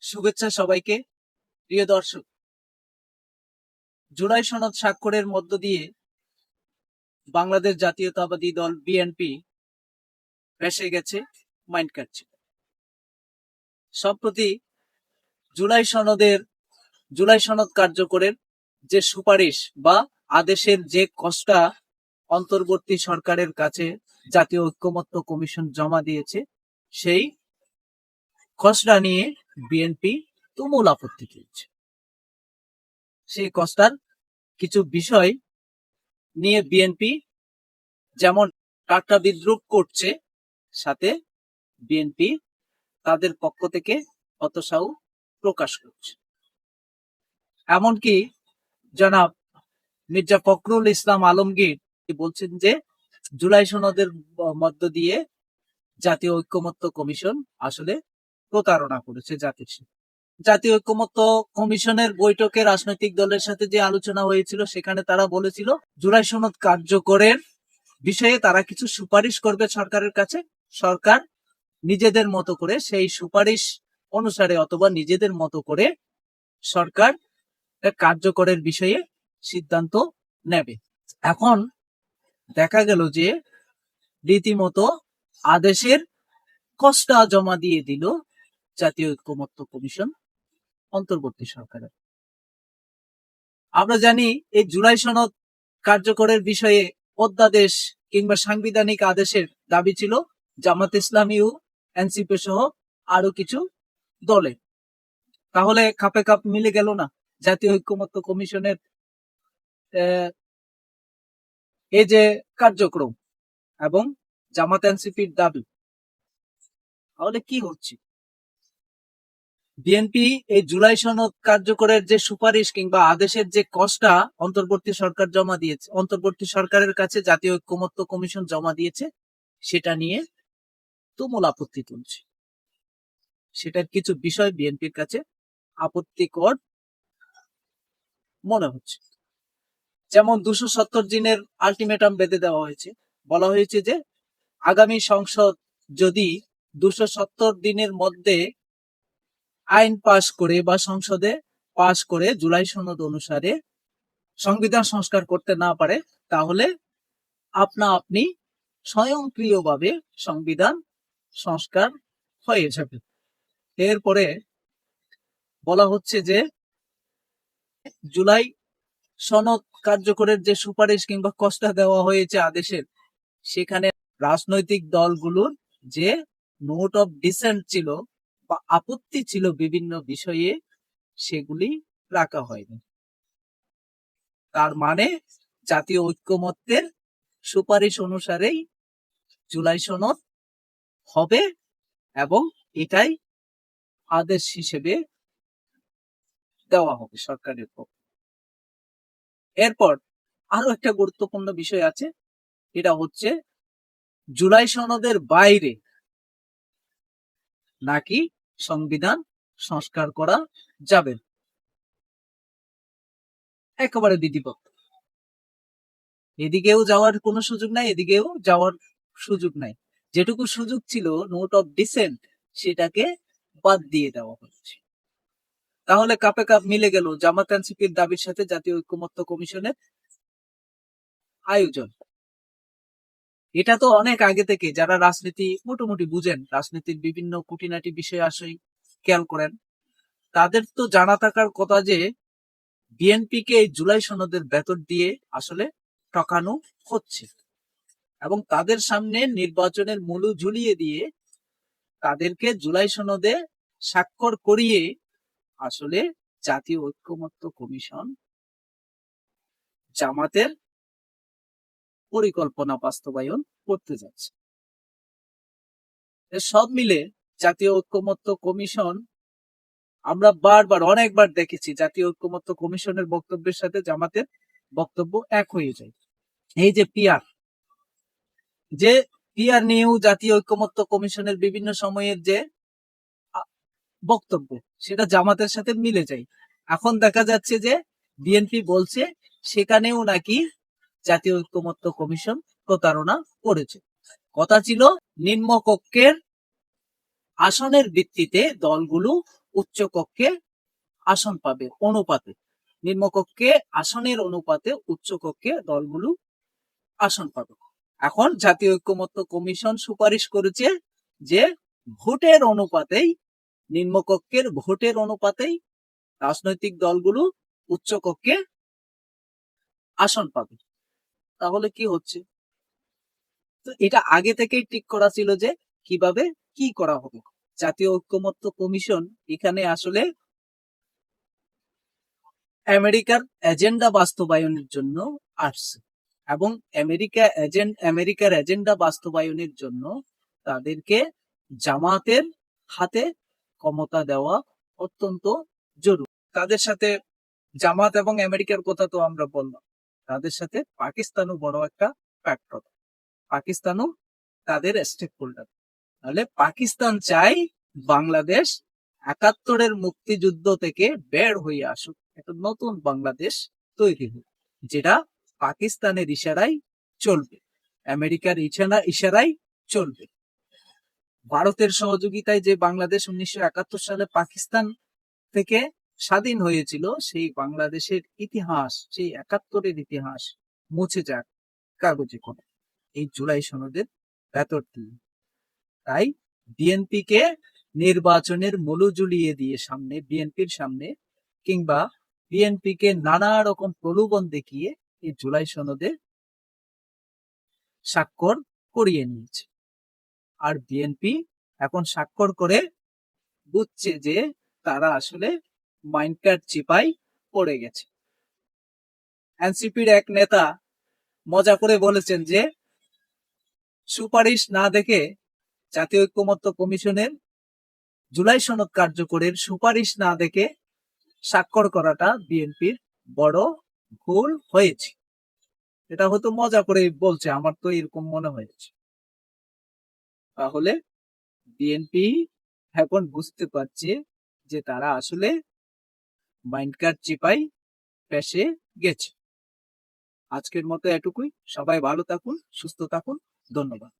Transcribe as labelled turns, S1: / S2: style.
S1: শুভেচ্ছা সবাইকে। প্রিয় দর্শক, জুলাই সনদ স্বাক্ষরের মধ্য দিয়ে বাংলাদেশ জাতীয়তাবাদী দল বিএনপি ভেসে গেছে, মাইন্ড কাটছে। সম্প্রতি জুলাই সনদ কার্যকরের যে সুপারিশ বা আদেশের যে কষ্টা অন্তর্বর্তী সরকারের কাছে জাতীয় ঐক্যমত্য কমিশন জমা দিয়েছে, সেই খসড়া নিয়ে বিএনপি তুমুল আপত্তি তুলছে। সেই কষ্টার কিছু বিষয় নিয়ে বিএনপি যেমন টাটকা বিদ্রুপ করছে, সাথে বিএনপি তাদের পক্ষ থেকে হতাশাও প্রকাশ করছে। এমনকি জনাব মির্জা ফখরুল ইসলাম আলমগীর বলছেন যে জুলাই সনদের মধ্য দিয়ে জাতীয় ঐক্যমত্য কমিশন আসলে প্রতারণা করেছে জাতীয় ঐক্যমত্য কমিশনের বৈঠকে রাজনৈতিক দলের সাথে যে আলোচনা হয়েছিল, সেখানে তারা বলেছিল জুলাই সনদ কার্যকরের বিষয়ে তারা কিছু সুপারিশ করবে সরকারের কাছে। সরকার নিজেদের মতো করে সেই সুপারিশ অনুসারে অথবা নিজেদের মতো করে সরকার কার্যকরের বিষয়ে সিদ্ধান্ত নেবে। এখন দেখা গেল যে রীতিমতো আদেশের কষ্টা জমা দিয়ে দিল জাতীয় ঐক্যমত্য কমিশন অন্তর্বর্তী সরকারের। আমরা জানি এই জুলাই সনদ কার্যকরের বিষয়ে অধ্যাদেশ কিংবা সাংবিধানিক আদেশের দাবি ছিল জামাত ইসলামী ও এনসিপি সহ আরো কিছু দলে। তাহলে খাপে খাপ মিলে গেল না জাতীয় ঐক্যমত্য কমিশনের এই যে কার্যক্রম এবং জামাত এনসিপির দাবি। তাহলে কি হচ্ছে? বিএনপি এই জুলাই সনদ কার্যকরের যে সুপারিশ কিংবা আদেশের যে কষ্টা অন্তর্বর্তী সরকারের কাছে জাতীয় ঐক্যমত্য কমিশন জমা দিয়েছে, সেটা নিয়ে তুমুল আপত্তি তুলছে। সেটার কিছু বিষয় বিএনপির কাছে আপত্তিকর মনে হচ্ছে। যেমন 270 দিনের আলটিমেটাম বেঁধে দেওয়া হয়েছে। বলা হয়েছে যে আগামী সংসদ যদি 270 দিনের মধ্যে আইন পাশ করে বা সংসদে পাশ করে জুলাই সনদ অনুসারে সংবিধান সংস্কার করতে না পারে, তাহলে আপনি স্বয়ংক্রিয়ভাবে সংবিধান সংস্কার হয়ে যাবে। এরপরে বলা হচ্ছে যে জুলাই সনদ কার্যকরের যে সুপারিশ কিংবা কষ্টা দেওয়া হয়েছে আদেশের, সেখানে রাজনৈতিক দলগুলোর যে নোট অফ ডিসেন্ট ছিল বা আপত্তি ছিল বিভিন্ন বিষয়ে, সেগুলি রাখা হয়নি। তার মানে জাতীয় ঐক্যমত্যের সুপারিশ অনুসারেই জুলাই সনদ হবে এবং এটাই আদেশ হিসেবে দেওয়া হবে সরকারের পক্ষে। এরপর আরো একটা গুরুত্বপূর্ণ বিষয় আছে, এটা হচ্ছে জুলাই সনদের বাইরে নাকি সংবিধান সংস্কার করা যাবে। একেবারে বিধিবদ্ধ, এদিকেও যাওয়ার কোনো সুযোগ নাই, এদিকেও যাওয়ার সুযোগ নাই। যেটুকু সুযোগ ছিল নোট অফ ডিসেন্ট, সেটাকে বাদ দিয়ে দেওয়া হচ্ছে। তাহলে কাপে কাপ মিলে গেল জামাত এনসিপির দাবির সাথে জাতীয় ঐক্যমত্য কমিশনের আয়োজন। এটা তো অনেক আগে থেকে যারা রাজনীতি মোটামুটি বুঝেন, রাজনীতির বিভিন্ন খুঁটিনাটি বিষয় আসলে খেয়াল করেন, তাদের তো জানা থাকার কথা যে বিএনপি কে এই জুলাই সনদের ভেতর দিয়ে আসলে ঠকানো হচ্ছে এবং তাদের সামনে নির্বাচনের মূল্য ঝুলিয়ে দিয়ে তাদেরকে জুলাই সনদে স্বাক্ষর করিয়ে আসলে জাতীয় ঐক্যমত্য কমিশন জামাতের পরিকল্পনা বাস্তবায়ন করতে যাচ্ছে। সব মিলে জাতীয় ঐক্যমত্য কমিশন, আমরা অনেকবার দেখেছি জাতীয় ঐক্যমত্য কমিশনের বক্তব্যের সাথে জামাতের বক্তব্য এক হয়ে যায়। এই যে পিআর নিয়েও জাতীয় ঐক্যমত্য কমিশনের বিভিন্ন সময়ের যে বক্তব্য, সেটা জামাতের সাথে মিলে যায়। এখন দেখা যাচ্ছে যে বিএনপি বলছে সেখানেও নাকি জাতীয় ঐক্যমত্য কমিশন প্রতারণা করেছে। কথা ছিল নিম্নকক্ষের আসনের ভিত্তিতে দলগুলো উচ্চ কক্ষে আসন পাবে অনুপাতে, নিম্নকক্ষে আসনের অনুপাতে উচ্চ কক্ষে দলগুলো আসন পাবে। এখন জাতীয় ঐক্যমত্য কমিশন সুপারিশ করেছে যে ভোটের অনুপাতেই, নিম্নকক্ষের ভোটের অনুপাতেই রাজনৈতিক দলগুলো উচ্চ কক্ষে আসন পাবে। তাহলে কি হচ্ছে? তো এটা আগে থেকেই ঠিক করা ছিল যে কিভাবে কি করা হবে। জাতীয় ঐক্যমত্য কমিশন এখানে আসলে আমেরিকার এজেন্ডা বাস্তবায়নের জন্য আসছে, এবং আমেরিকার এজেন্ডা বাস্তবায়নের জন্য তাদেরকে জামাতের হাতে ক্ষমতা দেওয়া অত্যন্ত জরুরি। তাদের সাথে জামাত এবং আমেরিকার কথা তো আমরা বললাম, তাদের সাথে পাকিস্তানও বড় একটা ফ্যাক্টর। পাকিস্তানও তাদের স্টেক হোল্ডার। তাহলে পাকিস্তান চাই বাংলাদেশ ৭১-এর মুক্তিযুদ্ধ থেকে বের হয়ে আসুক, একটা নতুন বাংলাদেশ তৈরি হোক, যেটা পাকিস্তানের ইশারায় চলবে, আমেরিকার ইশারায় চলবে। ভারতের সহযোগিতায় যে বাংলাদেশ ১৯৭১ সালে পাকিস্তান থেকে স্বাধীন হয়েছিল, সেই বাংলাদেশের ইতিহাস, সেই ৭১-এর ইতিহাস মুছে যাক কাগজে কোনো, এই জুলাই সনদের ভেতর দিয়ে। তাই বিএনপি কে নির্বাচনের মূল্য ঝুলিয়ে দিয়ে বিএনপির সামনে কিংবা বিএনপি কে নানা রকম প্রলোভন দেখিয়ে এই জুলাই সনদে স্বাক্ষর করিয়ে নিয়েছে। আর বিএনপি এখন স্বাক্ষর করে বুঝছে যে তারা আসলে মাইন্ডকাট চিপাই পড়ে গেছে। এনসিপির এক নেতা মজা করে বলেছেন যে সুপারিশ না দেখে জাতীয় ঐক্যমত্য কমিশনের জুলাই সনদ কার্যকরের সুপারিশ না দেখে স্বাক্ষর করাটা বিএনপির বড় ভুল হয়েছে। এটা হয়তো মজা করে বলছে, আমার তো এরকম মনে হয়েছে। তাহলে বিএনপি এখন বুঝতে পারছে যে তারা আসলে মাইন্ডকাট চিপাই ফেঁসে গেছে। আজকের মতো এটুকুই। সবাই ভালো থাকুন, সুস্থ থাকুন। ধন্যবাদ।